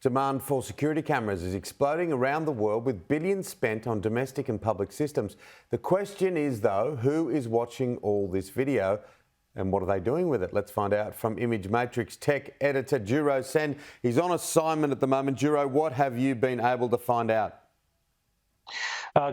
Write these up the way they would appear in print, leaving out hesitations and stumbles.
Demand for security cameras is exploding around the world with billions spent on domestic and public systems. The question is, though, who is watching all this video and what are they doing with it? Let's find out from Image Matrix tech editor Duro Sen. He's on assignment at the moment. Duro, what have you been able to find out?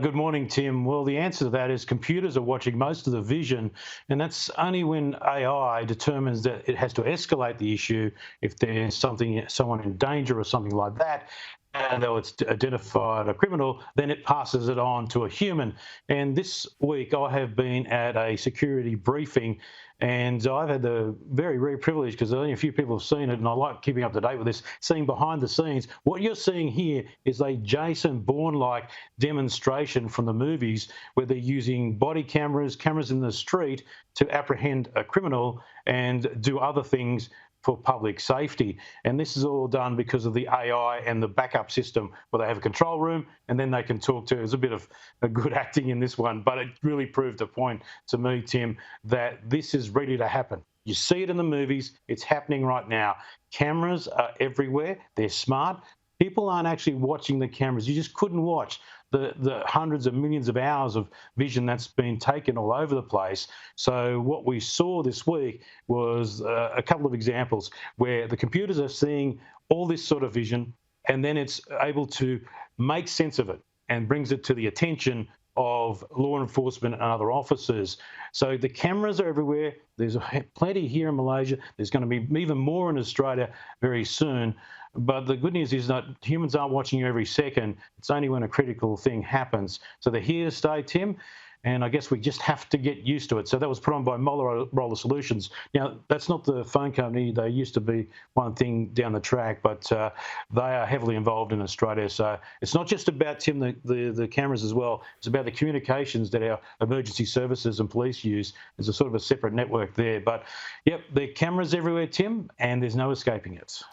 Good morning, Tim. Well, the answer to that is computers are watching most of the vision, and that's only when AI determines that it has to escalate the issue if there's someone in danger or something like that. And though it's identified a criminal, then it passes it on to a human. And this week I have been at a security briefing, and I've had the very, very privileged, because only a few people have seen it, and I like keeping up to date with this, seeing behind the scenes. What you're seeing here is a Jason Bourne-like demonstration from the movies where they're using body cameras, cameras in the street to apprehend a criminal and do other things for public safety. And this is all done because of the AI and the backup system where they have a control room and then they can talk to. There's a bit of a good acting in this one, but it really proved a point to me, Tim, that this is ready to happen. You see it in the movies. It's happening right now. Cameras are everywhere. They're smart. People aren't actually watching the cameras. You just couldn't watch the hundreds of millions of hours of vision that's been taken all over the place. So what we saw this week was a couple of examples where the computers are seeing all this sort of vision, and then it's able to make sense of it and brings it to the attention of law enforcement and other officers. So the cameras are everywhere. There's plenty here in Malaysia. There's going to be even more in Australia very soon. But the good news is that humans aren't watching you every second. It's only when a critical thing happens. So they're here to stay, Tim, and I guess we just have to get used to it. So that was put on by Motorola Solutions. Now, that's not the phone company. They used to be one thing down the track, but they are heavily involved in Australia. So it's not just about, Tim, the cameras as well. It's about the communications that our emergency services and police use. There's a sort of a separate network there. But, yep, the cameras everywhere, Tim, and there's no escaping it.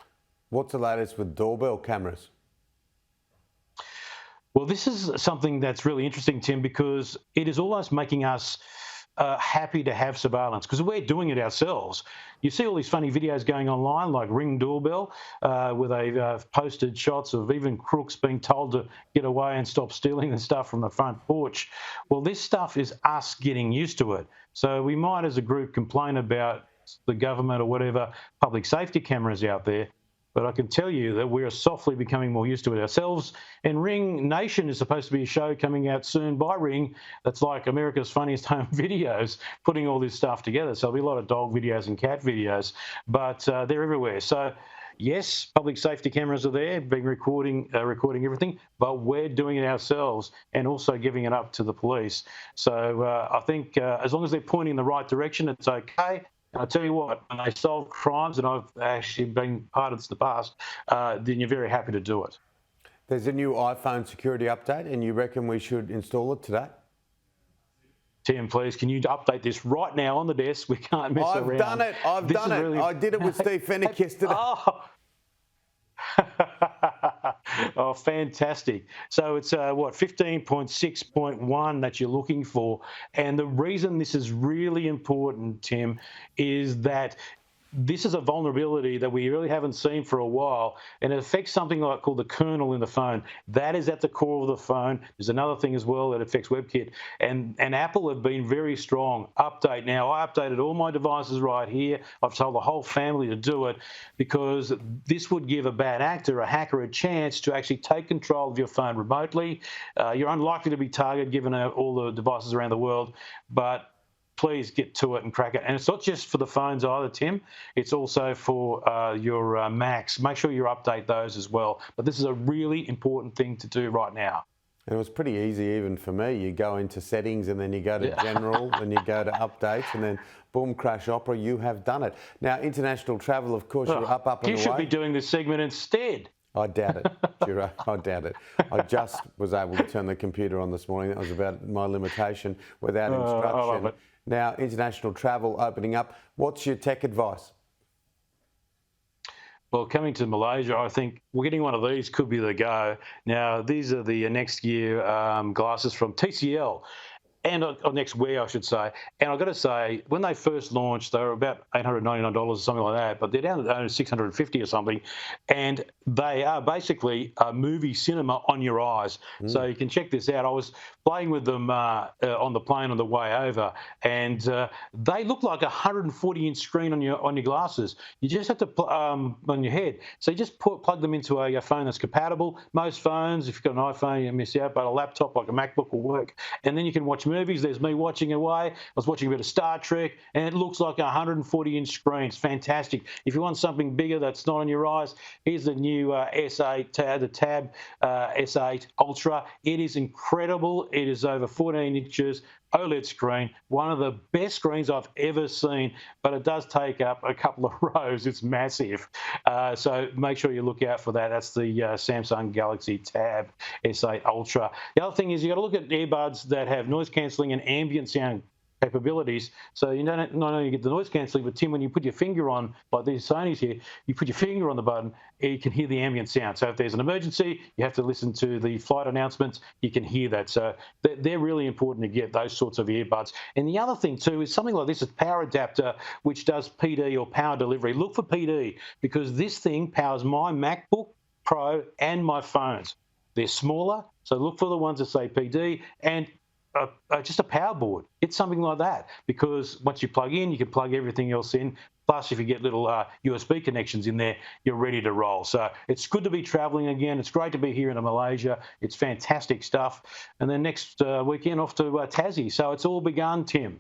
What's the latest with doorbell cameras? Well, this is something that's really interesting, Tim, because it is almost making us happy to have surveillance, because we're doing it ourselves. You see all these funny videos going online, like Ring Doorbell, where they've posted shots of even crooks being told to get away and stop stealing the stuff from the front porch. Well, this stuff is us getting used to it. So we might, as a group, complain about the government or whatever public safety cameras out there, but I can tell you that we're softly becoming more used to it ourselves. And Ring Nation is supposed to be a show coming out soon by Ring that's like America's Funniest Home Videos, putting all this stuff together. So there'll be a lot of dog videos and cat videos, but they're everywhere. So yes, public safety cameras are there, being recording everything, but we're doing it ourselves and also giving it up to the police. So I think as long as they're pointing in the right direction, it's okay. I'll tell you what, when they solve crimes, and I've actually been part of this in the past, then you're very happy to do it. There's a new iPhone security update, and you reckon we should install it today? Tim, please, can you update this right now on the desk? We can't mess around. I've done it. I've done it. Really... I did it with Steve Fennick yesterday. Oh. Oh, fantastic. So it's, 15.6.1 that you're looking for. And the reason this is really important, Tim, is that this is a vulnerability that we really haven't seen for a while, and it affects something like called the kernel in the phone. That is at the core of the phone. There's another thing as well that affects WebKit, and Apple have been very strong. Update now. I updated all my devices right here. I've told the whole family to do it because this would give a bad actor, a hacker, a chance to actually take control of your phone remotely. You're unlikely to be targeted given all the devices around the world, but please get to it and crack it. And it's not just for the phones either, Tim. It's also for your Macs. Make sure you update those as well. But this is a really important thing to do right now. And it was pretty easy even for me. You go into settings and then you go to general, then you go to updates, and then boom, crash opera, you have done it. Now, international travel, of course, you're up and away. You should be doing this segment instead. I doubt it, Duro. I doubt it. I just was able to turn the computer on this morning. That was about my limitation without instruction. I love it. Now, international travel opening up. What's your tech advice? Well, coming to Malaysia, I think getting one of these could be the go. Now, these are the next year glasses from TCL. and or next Wear, I should say. And I've got to say, when they first launched, they were about $899 or something like that, but they're down to only $650 or something. And they are basically a movie cinema on your eyes. So you can check this out. I was playing with them on the plane on the way over, and they look like a 140-inch screen on your glasses. You just have to on your head. So you just plug them into a phone that's compatible. Most phones, if you've got an iPhone, you miss out, but a laptop like a MacBook will work. And then you can watch movies. There's me watching away. I was watching a bit of Star Trek, and it looks like a 140-inch screen. It's fantastic. If you want something bigger that's not on your eyes, here's the new S8 the Tab S8 Ultra. It is incredible. It is over 14 inches. OLED screen, one of the best screens I've ever seen, but it does take up a couple of rows. It's massive. So make sure you look out for that. That's the Samsung Galaxy Tab S8 Ultra. The other thing is you've got to look at earbuds that have noise cancelling and ambient sound capabilities. So you don't not only get the noise cancelling, but Tim, when you put your finger on, like these Sonys here, you put your finger on the button, you can hear the ambient sound. So if there's an emergency, you have to listen to the flight announcements, you can hear that. So they're really important to get those sorts of earbuds. And the other thing too is something like this, is power adapter, which does PD or power delivery. Look for PD, because this thing powers my MacBook Pro and my phones. They're smaller, so look for the ones that say PD, and just a power board. It's something like that, because once you plug in, you can plug everything else in. Plus, if you get little USB connections in there, you're ready to roll. So it's good to be traveling again. It's great to be here in Malaysia. It's fantastic stuff. And then next weekend off to Tassie. So it's all begun, Tim.